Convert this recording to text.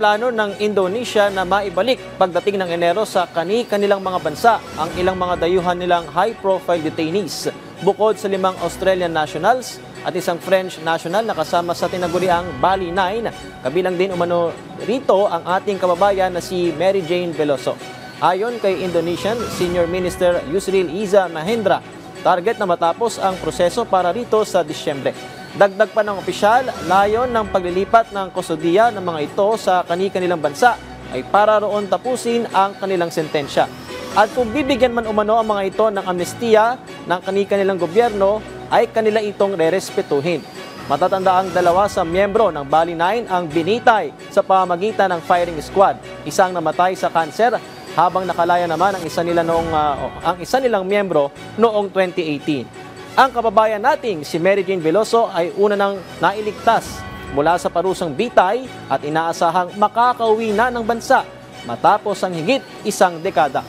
plano ng Indonesia na maibalik pagdating ng Enero sa kani-kanilang mga bansa ang ilang mga dayuhan nilang high-profile detainees bukod sa 5 Australian nationals at isang French national na kasama sa tinaguriang Bali 9. Kabilang din umano rito ang ating kababayan na si Mary Jane Veloso. Ayon kay Indonesian Senior Minister Yusril Iza Mahendra, target na matapos ang proseso para rito sa Disyembre. Dagdag pa ng opisyal, layon ng paglilipat ng kustodiya ng mga ito sa kani-kanilang bansa ay para roon tapusin ang kanilang sentensya. At kung bibigyan man umano ang mga ito ng amnestiya ng kani-kanilang gobyerno, ay kanila itong rerespetuhin. Matatanda ang 2 sa miyembro ng Bali 9 ang binitay sa pamamagitan ng firing squad. Isang namatay sa kanser habang nakalaya naman ang isa nilang miyembro noong 2018. Ang kababayan nating si Mary Jane Veloso ay una nang nailigtas mula sa parusang bitay at inaasahang makakauwi na ng bansa matapos ang higit 1 dekada.